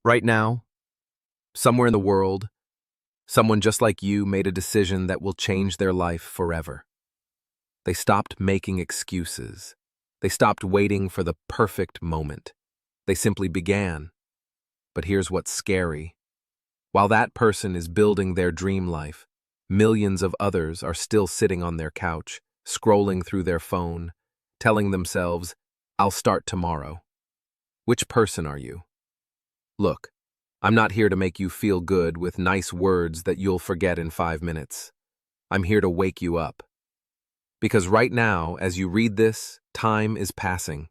Right now, somewhere in the world, someone just like you made a decision that will change their life forever. They stopped making excuses. They stopped waiting for the perfect moment. They simply began. But here's what's scary. While that person is building their dream life, millions of others are still sitting on their couch, scrolling through their phone, telling themselves, "I'll start tomorrow." Which person are you? Look, I'm not here to make you feel good with nice words that you'll forget in 5 minutes. I'm here to wake you up. Because right now, as you read this, time is passing.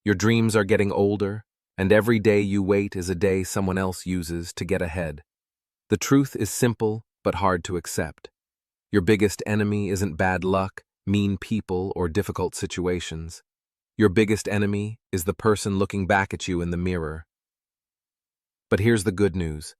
Your dreams are getting older, and every day you wait is a day someone else uses to get ahead. The truth is simple but hard to accept. Your biggest enemy isn't bad luck, mean people, or difficult situations. Your biggest enemy is the person looking back at you in the mirror. But here's the good news.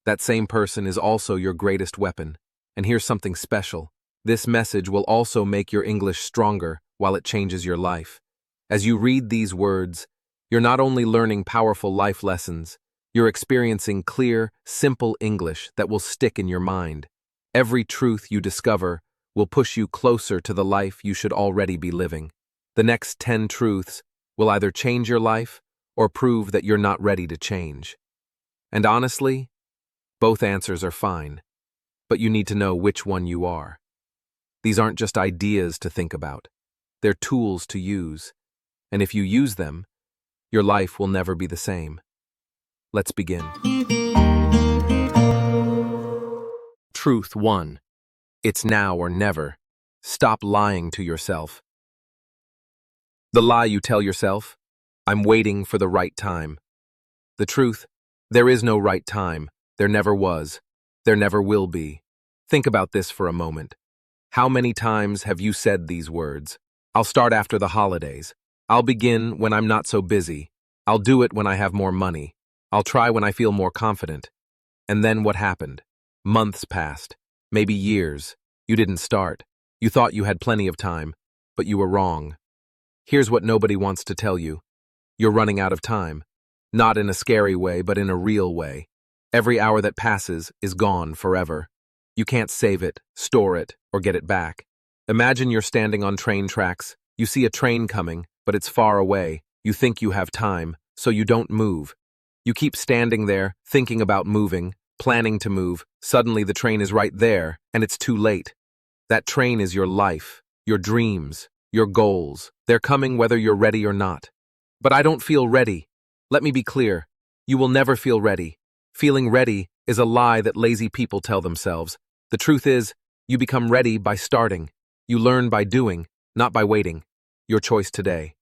That same person is also your greatest weapon. And here's something special. This message will also make your English stronger while it changes your life. As you read these words, you're not only learning powerful life lessons, you're experiencing clear, simple English that will stick in your mind. Every truth you discover will push you closer to the life you should already be living. The next 10 truths will either change your life or prove that you're not ready to change. And honestly, both answers are fine, but you need to know which one you are. These aren't just ideas to think about. They're tools to use. And if you use them, your life will never be the same. Let's begin. Truth 1. It's now or never. Stop lying to yourself. The lie you tell yourself, I'm waiting for the right time. The truth, there is no right time. There never was. There never will be. Think about this for a moment. How many times have you said these words? I'll start after the holidays. I'll begin when I'm not so busy. I'll do it when I have more money. I'll try when I feel more confident. And then what happened? Months passed. Maybe years. You didn't start. You thought you had plenty of time, but you were wrong. Here's what nobody wants to tell you. You're running out of time. Not in a scary way, but in a real way. Every hour that passes is gone forever. You can't save it, store it, or get it back. Imagine you're standing on train tracks. You see a train coming, but it's far away. You think you have time, so you don't move. You keep standing there, thinking about moving, planning to move. Suddenly the train is right there, and it's too late. That train is your life, your dreams, your goals. They're coming whether you're ready or not. But I don't feel ready. Let me be clear. You will never feel ready. Feeling ready is a lie that lazy people tell themselves. The truth is, you become ready by starting. You learn by doing, not by waiting. Your choice today.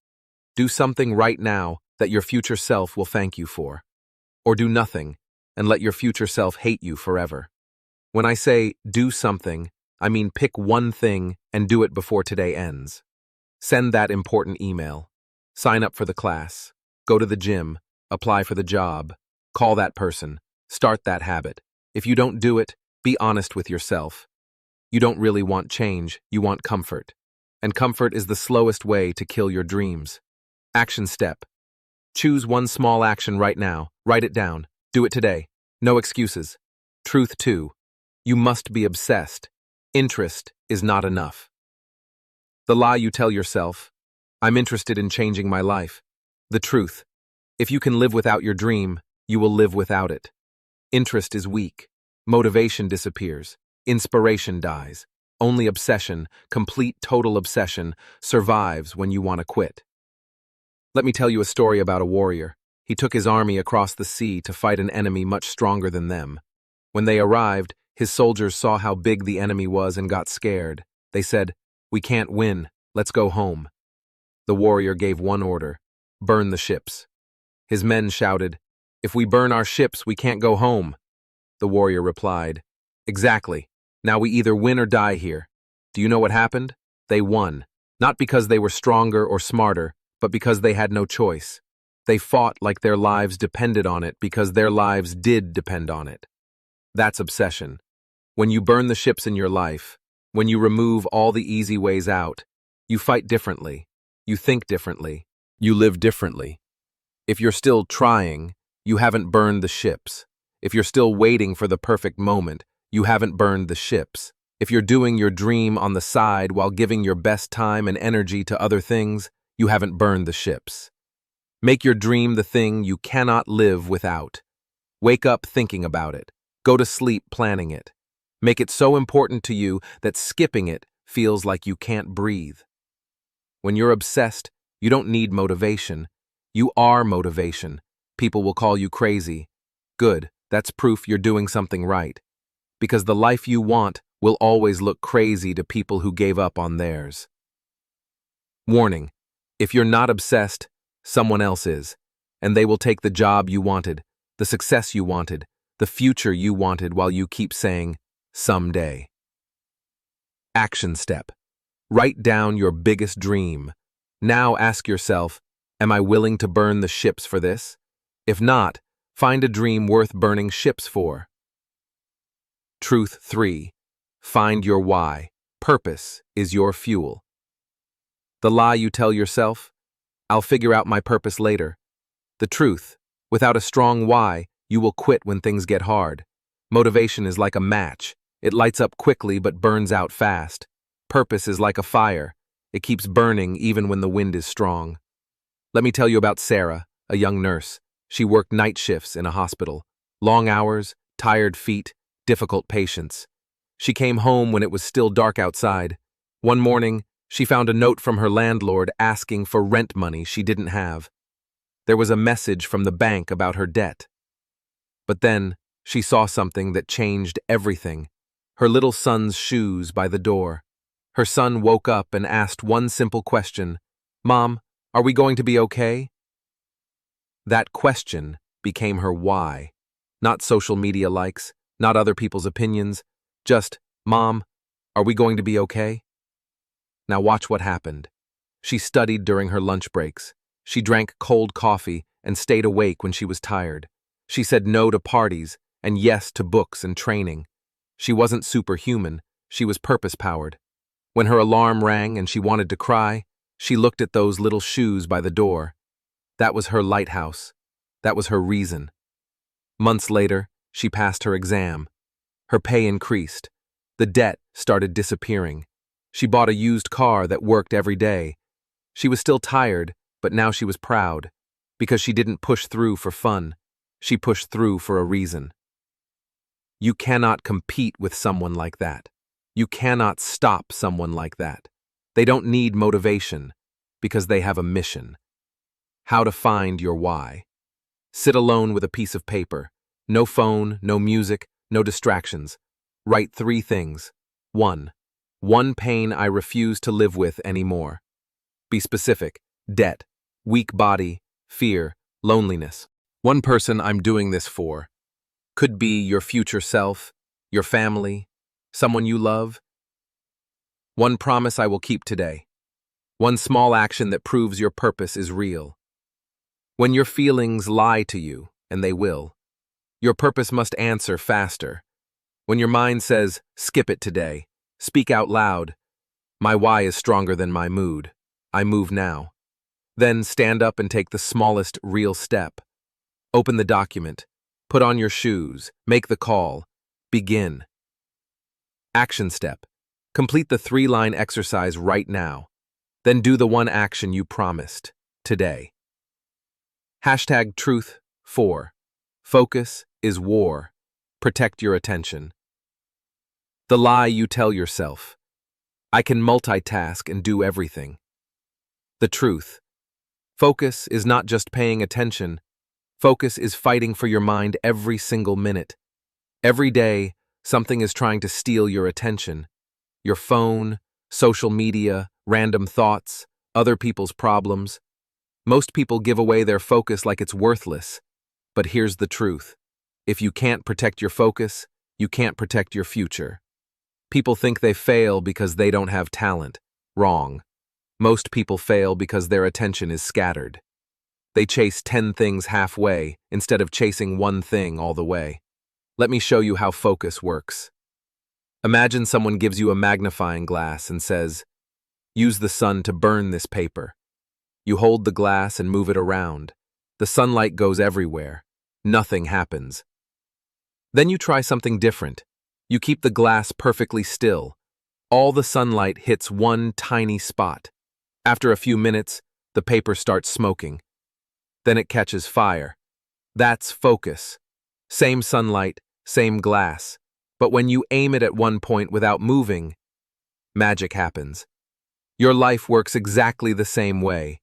Do something right now that your future self will thank you for. Or do nothing and let your future self hate you forever. When I say do something, I mean pick one thing and do it before today ends. Send that important email. Sign up for the class. Go to the gym. Apply for the job. Call that person. Start that habit. If you don't do it, be honest with yourself. You don't really want change, you want comfort. And comfort is the slowest way to kill your dreams. Action step. Choose one small action right now. Write it down. Do it today. No excuses. Truth 2. You must be obsessed. Interest is not enough. The lie you tell yourself, I'm interested in changing my life. The truth. If you can live without your dream, you will live without it. Interest is weak. Motivation disappears. Inspiration dies. Only obsession, complete total obsession, survives when you want to quit. Let me tell you a story about a warrior. He took his army across the sea to fight an enemy much stronger than them. When they arrived, his soldiers saw how big the enemy was and got scared. They said, "We can't win. Let's go home." The warrior gave one order: burn the ships. His men shouted, "If we burn our ships, we can't go home." The warrior replied, "Exactly. Now we either win or die here." Do you know what happened? They won. Not because they were stronger or smarter, but because they had no choice. They fought like their lives depended on it because their lives did depend on it. That's obsession. When you burn the ships in your life, when you remove all the easy ways out, you fight differently. You think differently. You live differently. If you're still trying, you haven't burned the ships. If you're still waiting for the perfect moment, you haven't burned the ships. If you're doing your dream on the side while giving your best time and energy to other things, you haven't burned the ships. Make your dream the thing you cannot live without. Wake up thinking about it. Go to sleep planning it. Make it so important to you that skipping it feels like you can't breathe. When you're obsessed, you don't need motivation. You are motivation. People will call you crazy. Good, that's proof you're doing something right. Because the life you want will always look crazy to people who gave up on theirs. Warning: if you're not obsessed, someone else is, and they will take the job you wanted, the success you wanted, the future you wanted while you keep saying, someday. Action step. Write down your biggest dream. Now ask yourself, am I willing to burn the ships for this? If not, find a dream worth burning ships for. Truth 3. Find your why. Purpose is your fuel. The lie you tell yourself, I'll figure out my purpose later. The truth, without a strong why, you will quit when things get hard. Motivation is like a match. It lights up quickly but burns out fast. Purpose is like a fire. It keeps burning even when the wind is strong. Let me tell you about Sarah, a young nurse. She worked night shifts in a hospital. Long hours, tired feet, difficult patients. She came home when it was still dark outside. One morning, she found a note from her landlord asking for rent money she didn't have. There was a message from the bank about her debt. But then, she saw something that changed everything. Her little son's shoes by the door. Her son woke up and asked one simple question: Mom, are we going to be okay? That question became her why. Not social media likes, not other people's opinions, just, Mom, are we going to be okay? Now watch what happened. She studied during her lunch breaks. She drank cold coffee and stayed awake when she was tired. She said no to parties and yes to books and training. She wasn't superhuman, she was purpose-powered. When her alarm rang and she wanted to cry, she looked at those little shoes by the door. That was her lighthouse. That was her reason. Months later, she passed her exam. Her pay increased. The debt started disappearing. She bought a used car that worked every day. She was still tired, but now she was proud. Because she didn't push through for fun. She pushed through for a reason. You cannot compete with someone like that. You cannot stop someone like that. They don't need motivation, because they have a mission. How to find your why. Sit alone with a piece of paper. No phone, no music, no distractions. Write 3 things. 1. One pain I refuse to live with anymore. Be specific. Debt, weak body, fear, loneliness. One person I'm doing this for. Could be your future self, your family, someone you love. One promise I will keep today. One small action that proves your purpose is real. When your feelings lie to you, and they will, your purpose must answer faster. When your mind says, skip it today, speak out loud. My why is stronger than my mood. I move now. Then stand up and take the smallest real step. Open the document. Put on your shoes. Make the call. Begin. Action step. Complete the 3-line exercise right now. Then do the one action you promised, today. Hashtag Truth 4. Focus is war. Protect your attention. The lie you tell yourself. I can multitask and do everything. The truth. Focus is not just paying attention. Focus is fighting for your mind every single minute. Every day, something is trying to steal your attention. Your phone, social media, random thoughts, other people's problems. Most people give away their focus like it's worthless. But here's the truth. If you can't protect your focus, you can't protect your future. People think they fail because they don't have talent. Wrong. Most people fail because their attention is scattered. They chase 10 things halfway instead of chasing one thing all the way. Let me show you how focus works. Imagine someone gives you a magnifying glass and says, use the sun to burn this paper. You hold the glass and move it around. The sunlight goes everywhere. Nothing happens. Then you try something different. You keep the glass perfectly still. All the sunlight hits one tiny spot. After a few minutes, the paper starts smoking. Then it catches fire. That's focus. Same sunlight, same glass. But when you aim it at one point without moving, magic happens. Your life works exactly the same way.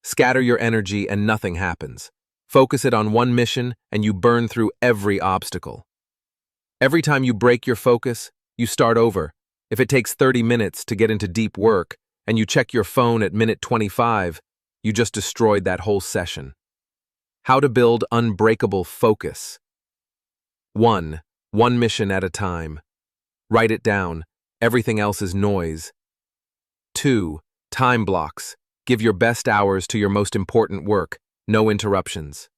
Scatter your energy and nothing happens. Focus it on one mission and you burn through every obstacle. Every time you break your focus, you start over. If it takes 30 minutes to get into deep work and you check your phone at minute 25, you just destroyed that whole session. How to build unbreakable focus. 1. One mission at a time. Write it down. Everything else is noise. 2. Time blocks. Give your best hours to your most important work. No interruptions.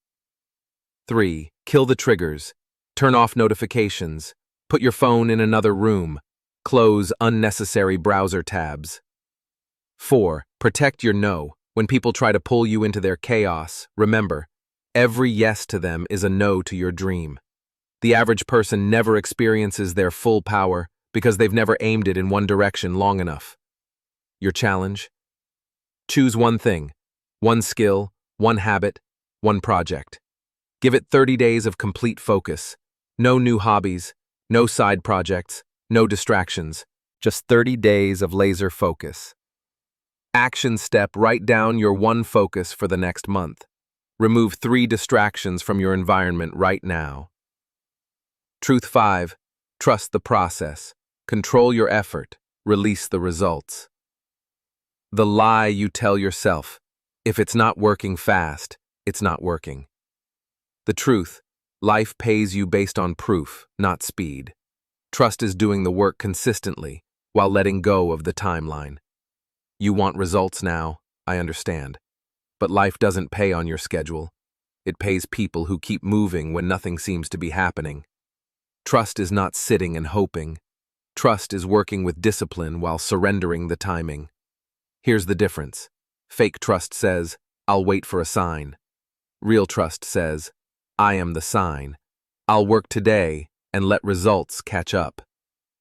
3. Kill the triggers. Turn off notifications. Put your phone in another room. Close unnecessary browser tabs. 4. Protect your no. When people try to pull you into their chaos, remember, every yes to them is a no to your dream. The average person never experiences their full power because they've never aimed it in one direction long enough. Your challenge? Choose one thing, one skill, one habit, one project. Give it 30 days of complete focus. No new hobbies, no side projects, no distractions. Just 30 days of laser focus. Action step: write down your one focus for the next month. Remove 3 distractions from your environment right now. Truth 5. Trust the process. Control your effort. Release the results. The lie you tell yourself: if it's not working fast, it's not working. The truth: life pays you based on proof, not speed. Trust is doing the work consistently while letting go of the timeline. You want results now, I understand. But life doesn't pay on your schedule. It pays people who keep moving when nothing seems to be happening. Trust is not sitting and hoping. Trust is working with discipline while surrendering the timing. Here's the difference. Fake trust says, I'll wait for a sign. Real trust says, I am the sign. I'll work today and let results catch up.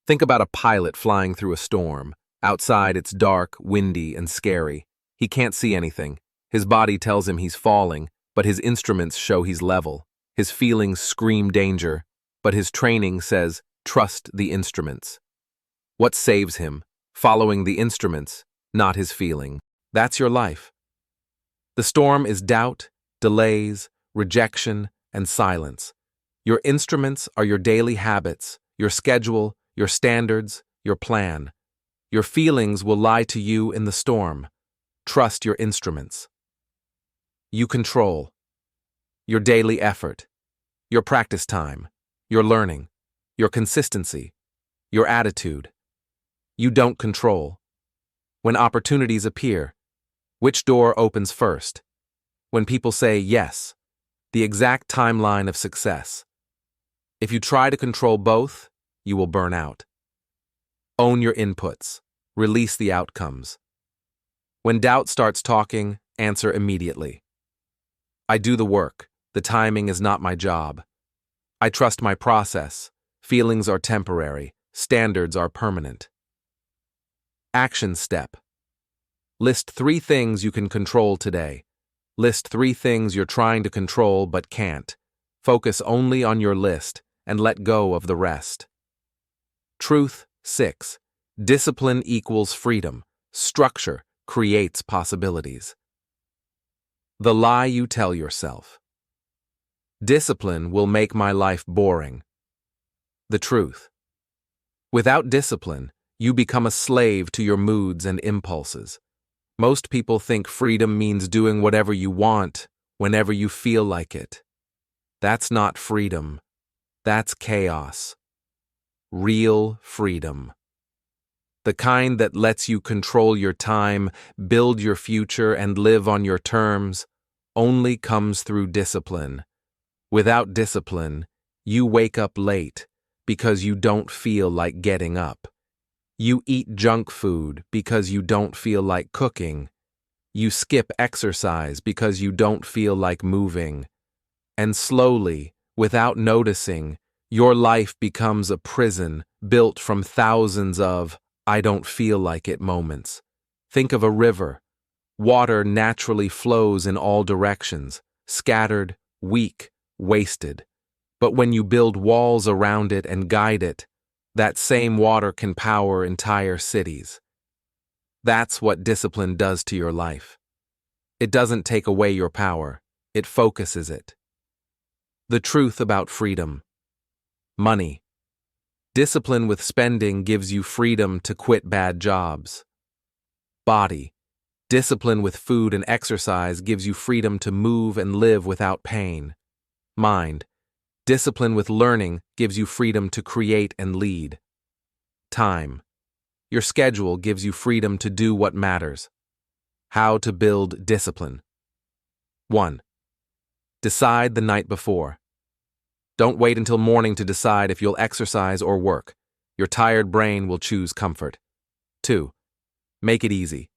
Think about a pilot flying through a storm. Outside it's dark, windy, and scary. He can't see anything. His body tells him he's falling, but his instruments show he's level. His feelings scream danger, but his training says, trust the instruments. What saves him? Following the instruments, not his feeling. That's your life. The storm is doubt, delays, rejection, and silence. Your instruments are your daily habits, your schedule, your standards, your plan. Your feelings will lie to you in the storm. Trust your instruments. You control your daily effort, your practice time, your learning, your consistency, your attitude. You don't control. When opportunities appear, which door opens first? When people say yes, the exact timeline of success. If you try to control both, you will burn out. Own your inputs. Release the outcomes. When doubt starts talking, answer immediately. I do the work. The timing is not my job. I trust my process. Feelings are temporary. Standards are permanent. Action step. List 3 things you can control today. List 3 things you're trying to control but can't. Focus only on your list and let go of the rest. Truth 6. Discipline equals freedom. Structure creates possibilities. The lie you tell yourself. Discipline will make my life boring. The truth. Without discipline, you become a slave to your moods and impulses. Most people think freedom means doing whatever you want, whenever you feel like it. That's not freedom. That's chaos. Real freedom. The kind that lets you control your time, build your future, and live on your terms, only comes through discipline. Without discipline, you wake up late because you don't feel like getting up. You eat junk food because you don't feel like cooking. You skip exercise because you don't feel like moving. And slowly, without noticing, your life becomes a prison built from thousands of "I don't feel like it" moments. Think of a river. Water naturally flows in all directions, scattered, weak, wasted. But when you build walls around it and guide it, that same water can power entire cities. That's what discipline does to your life. It doesn't take away your power, it focuses it. The truth about freedom. Money. Discipline with spending gives you freedom to quit bad jobs. Body. Discipline with food and exercise gives you freedom to move and live without pain. Mind. Discipline with learning gives you freedom to create and lead. Time. Your schedule gives you freedom to do what matters. How to build discipline. 1. Decide the night before. Don't wait until morning to decide if you'll exercise or work. Your tired brain will choose comfort. 2. Make it easy.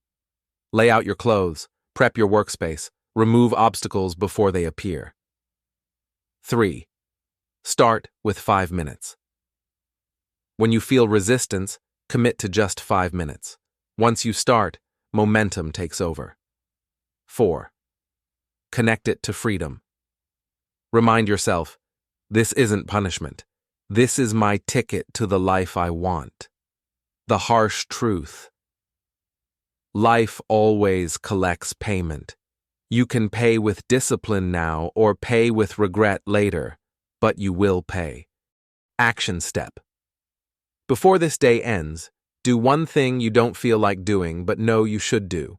Lay out your clothes, prep your workspace, remove obstacles before they appear. 3. Start with 5 minutes. When you feel resistance, commit to just 5 minutes. Once you start, momentum takes over. 4. Connect it to freedom. Remind yourself, this isn't punishment. This is my ticket to the life I want. The harsh truth. Life always collects payment. You can pay with discipline now or pay with regret later, but you will pay. Action step. Before this day ends, do one thing you don't feel like doing but know you should do.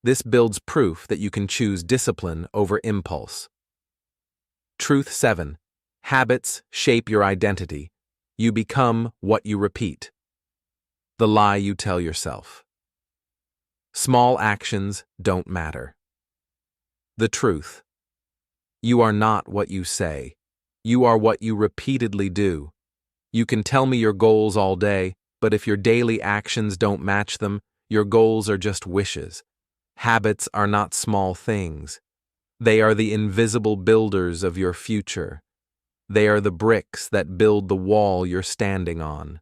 This builds proof that you can choose discipline over impulse. Truth 7. Habits shape your identity. You become what you repeat. The lie you tell yourself. Small actions don't matter. The truth. You are not what you say. You are what you repeatedly do. You can tell me your goals all day, but if your daily actions don't match them, your goals are just wishes. Habits are not small things. They are the invisible builders of your future. They are the bricks that build the wall you're standing on.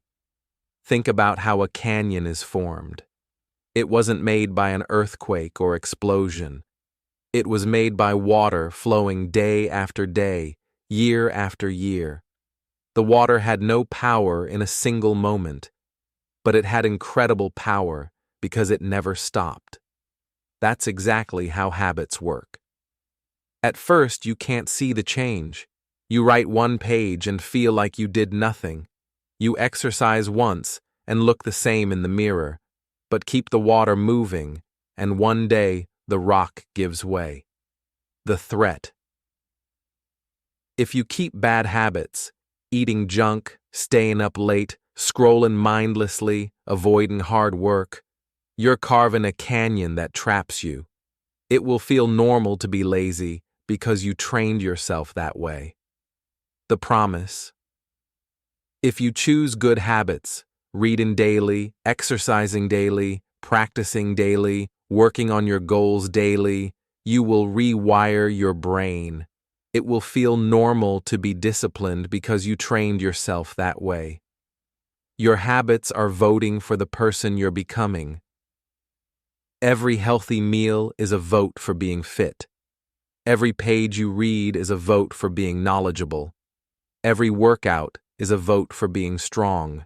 Think about how a canyon is formed. It wasn't made by an earthquake or explosion. It was made by water flowing day after day, year after year. The water had no power in a single moment, but it had incredible power because it never stopped. That's exactly how habits work. At first, you can't see the change. You write one page and feel like you did nothing. You exercise once and look the same in the mirror, but keep the water moving, and one day the rock gives way. The threat. If you keep bad habits, eating junk, staying up late, scrolling mindlessly, avoiding hard work, you're carving a canyon that traps you. It will feel normal to be lazy because you trained yourself that way. The promise. If you choose good habits, reading daily, exercising daily, practicing daily, working on your goals daily, you will rewire your brain. It will feel normal to be disciplined because you trained yourself that way. Your habits are voting for the person you're becoming. Every healthy meal is a vote for being fit. Every page you read is a vote for being knowledgeable. Every workout is a vote for being strong.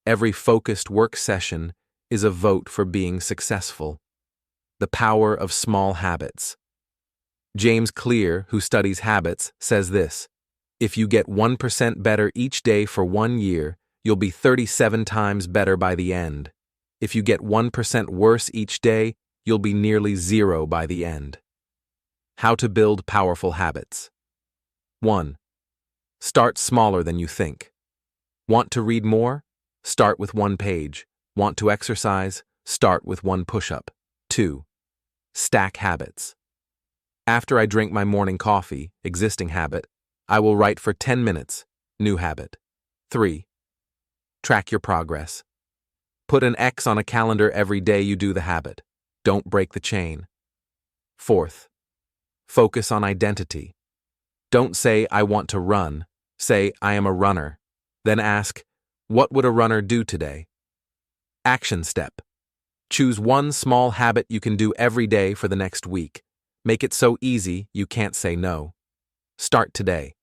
Every focused work session is a vote for being successful. The power of small habits. James Clear, who studies habits, says this: if you get 1% better each day for 1 year, you'll be 37 times better by the end. If you get 1% worse each day, you'll be nearly 0 by the end. How to build powerful habits. 1. Start smaller than you think. Want to read more? Start with 1 page. Want to exercise? Start with 1 push-up. 2. Stack habits. After I drink my morning coffee, existing habit, I will write for 10 minutes, new habit. 3. Track your progress. Put an X on a calendar every day you do the habit. Don't break the chain. 4th, focus on identity. Don't say, I want to run. Say, I am a runner. Then ask, what would a runner do today? Action step. Choose one small habit you can do every day for the next week. Make it so easy you can't say no. Start today.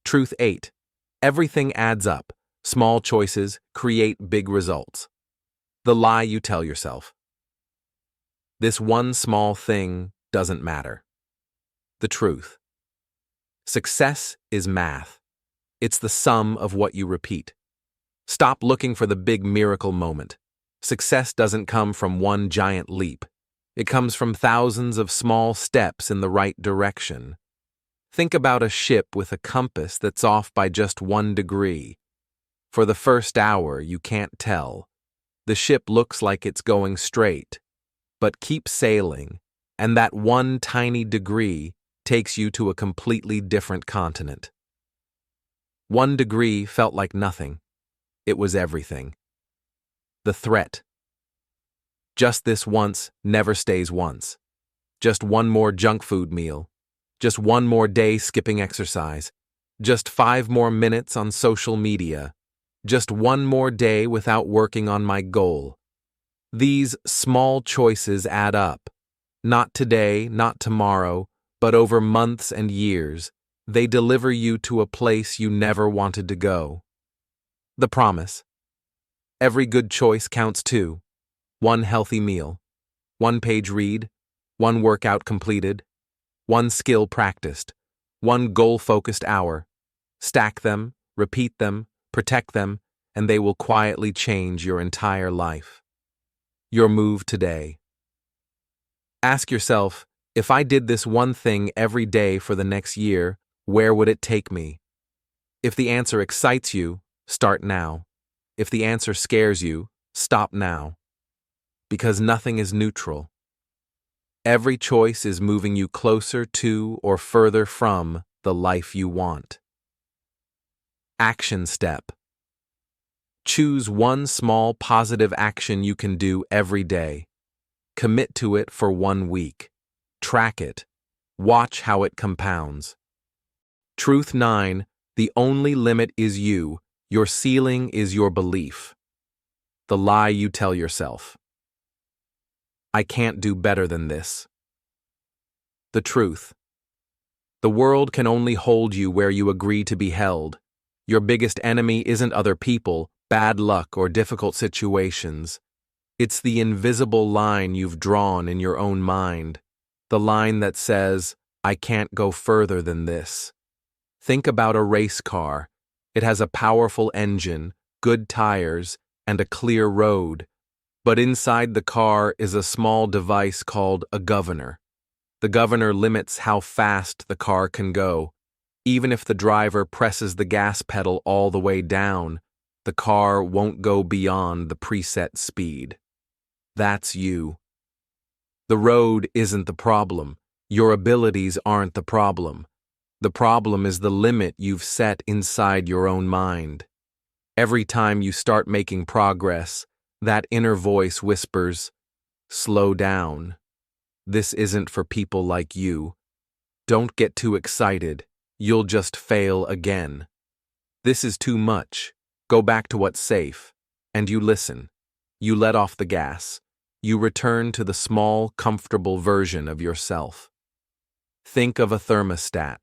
Truth 8. Everything adds up. Small choices create big results. The lie you tell yourself. This one small thing doesn't matter. The truth. Success is math. It's the sum of what you repeat. Stop looking for the big miracle moment. Success doesn't come from one giant leap. It comes from thousands of small steps in the right direction. Think about a ship with a compass that's off by just 1 degree. For the first hour, you can't tell. The ship looks like it's going straight. But keep sailing, and that 1 tiny degree takes you to a completely different continent. 1 degree felt like nothing. It was everything. The threat. Just this once never stays once. Just one more junk food meal. Just one more day skipping exercise. Just 5 more minutes on social media. Just one more day without working on my goal. These small choices add up. Not today, not tomorrow, but over months and years. They deliver you to a place you never wanted to go. The promise. Every good choice counts too. 1 healthy meal, 1 page read, 1 workout completed, 1 skill practiced, 1 goal-focused hour. Stack them, repeat them, protect them, and they will quietly change your entire life. Your move today. Ask yourself, if I did this one thing every day for the next year, where would it take me? If the answer excites you, start now. If the answer scares you, stop now. Because nothing is neutral. Every choice is moving you closer to or further from the life you want. Action step. Choose 1 small positive action you can do every day. Commit to it for 1 week. Track it. Watch how it compounds. Truth 9. The only limit is you. Your ceiling is your belief. The lie you tell yourself. I can't do better than this. The truth. The world can only hold you where you agree to be held. Your biggest enemy isn't other people, bad luck, or difficult situations. It's the invisible line you've drawn in your own mind. The line that says, I can't go further than this. Think about a race car. It has a powerful engine, good tires, and a clear road. But inside the car is a small device called a governor. The governor limits how fast the car can go. Even if the driver presses the gas pedal all the way down, the car won't go beyond the preset speed. That's you. The road isn't the problem. Your abilities aren't the problem. The problem is the limit you've set inside your own mind. Every time you start making progress, that inner voice whispers, slow down. This isn't for people like you. Don't get too excited. You'll just fail again. This is too much. Go back to what's safe. And you listen. You let off the gas. You return to the small, comfortable version of yourself. Think of a thermostat.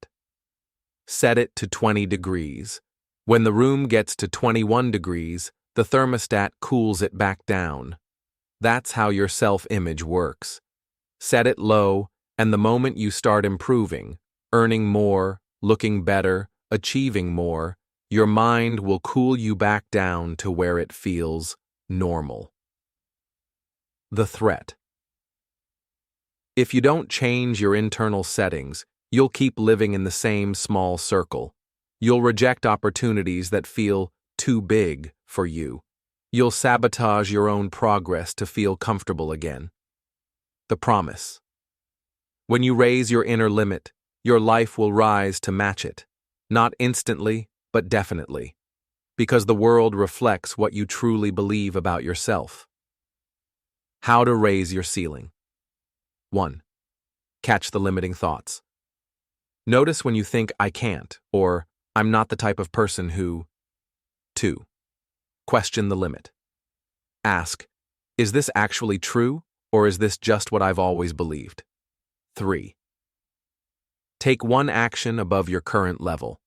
Set it to 20 degrees. When the room gets to 21 degrees, the thermostat cools it back down. That's how your self-image works. Set it low, and the moment you start improving, earning more, looking better, achieving more, your mind will cool you back down to where it feels normal. The threat. If you don't change your internal settings, you'll keep living in the same small circle. You'll reject opportunities that feel too big for you. You'll sabotage your own progress to feel comfortable again. The promise. When you raise your inner limit, your life will rise to match it. Not instantly, but definitely. Because the world reflects what you truly believe about yourself. How to raise your ceiling. 1. Catch the limiting thoughts. Notice when you think I can't or I'm not the type of person who. 2. Question the limit. Ask, is this actually true or is this just what I've always believed? 3. Take one action above your current level.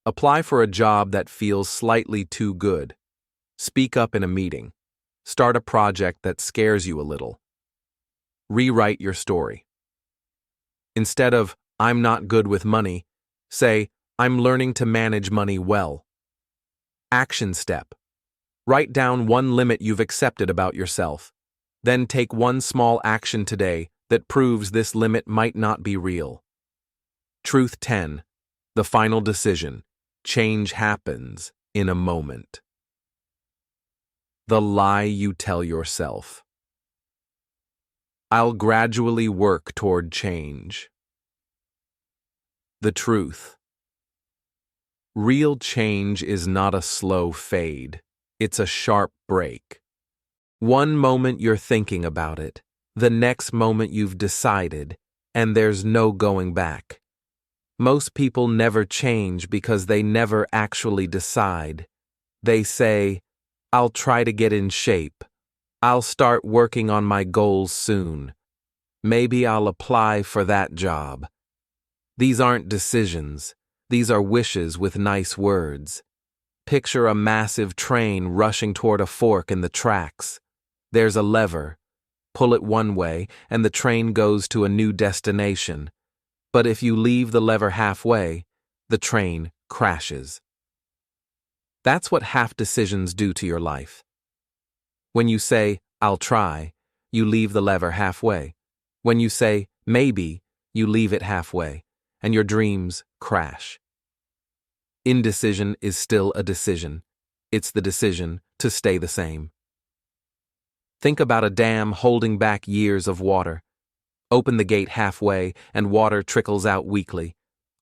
Apply for a job that feels slightly too good. Speak up in a meeting. Start a project that scares you a little. Rewrite your story. Instead of, I'm not good with money, say, I'm learning to manage money well. Action step. Write down one limit you've accepted about yourself. Then take one small action today that proves this limit might not be real. Truth 10. The final decision. Change happens in a moment. The lie you tell yourself. I'll gradually work toward change. The truth. Real change is not a slow fade. It's a sharp break. One moment you're thinking about it, the next moment you've decided, and there's no going back. Most people never change because they never actually decide. They say, I'll try to get in shape. I'll start working on my goals soon. Maybe I'll apply for that job. These aren't decisions. These are wishes with nice words. Picture a massive train rushing toward a fork in the tracks. There's a lever. Pull it one way, and the train goes to a new destination. But if you leave the lever halfway, the train crashes. That's what half decisions do to your life. When you say, I'll try, you leave the lever halfway. When you say, maybe, you leave it halfway, and your dreams crash. Indecision is still a decision. It's the decision to stay the same. Think about a dam holding back years of water. Open the gate halfway, and water trickles out weakly.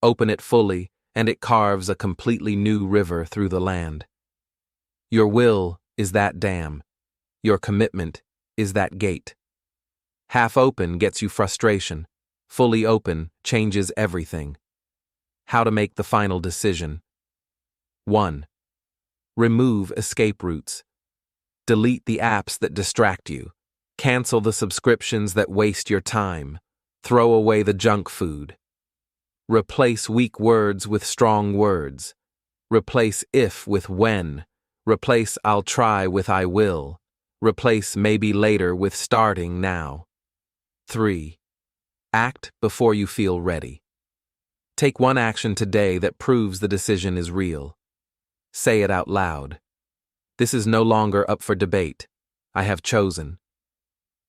Open it fully, and it carves a completely new river through the land. Your will is that dam. Your commitment is that gate. Half open gets you frustration. Fully open changes everything. How to make the final decision. 1. Remove escape routes. Delete the apps that distract you. Cancel the subscriptions that waste your time. Throw away the junk food. Replace weak words with strong words. Replace if with when. Replace I'll try with I will. Replace maybe later with starting now. 3. Act before you feel ready. Take one action today that proves the decision is real. Say it out loud. This is no longer up for debate. I have chosen.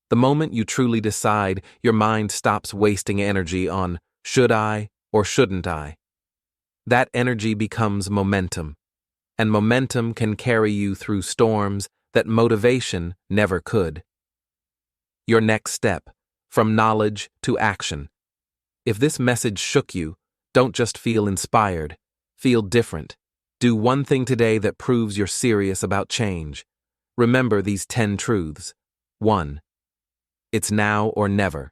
The moment you truly decide, your mind stops wasting energy on should I or shouldn't I. That energy becomes momentum, and momentum can carry you through storms that motivation never could. Your next step, from knowledge to action. If this message shook you, don't just feel inspired, feel different. Do one thing today that proves you're serious about change. Remember these 10 truths. 1. It's now or never.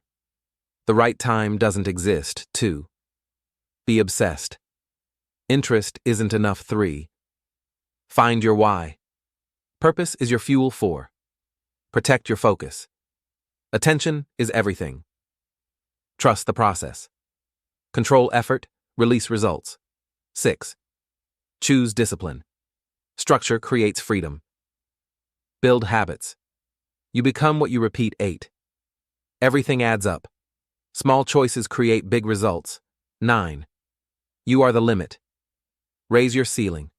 The right time doesn't exist. 2. Be obsessed. Interest isn't enough. 3. Find your why. Purpose is your fuel. 4. Protect your focus. Attention is everything. Trust the process. Control effort, release results. 6. Choose discipline. Structure creates freedom. Build habits. You become what you repeat. 8. Everything adds up. Small choices create big results. 9. You are the limit. Raise your ceiling.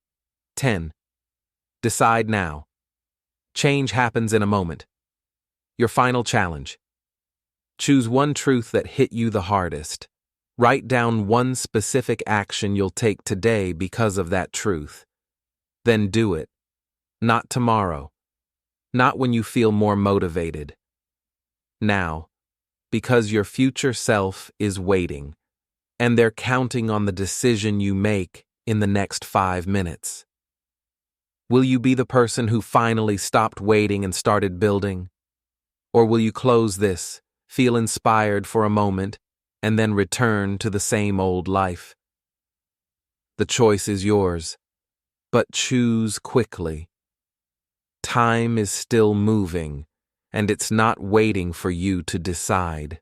10. Decide now. Change happens in a moment. Your final challenge. Choose one truth that hit you the hardest. Write down one specific action you'll take today because of that truth. Then do it. Not tomorrow. Not when you feel more motivated. Now. Because your future self is waiting, and they're counting on the decision you make in the next 5 minutes. Will you be the person who finally stopped waiting and started building? Or will you close this, feel inspired for a moment, and then return to the same old life. The choice is yours, but choose quickly. Time is still moving, and it's not waiting for you to decide.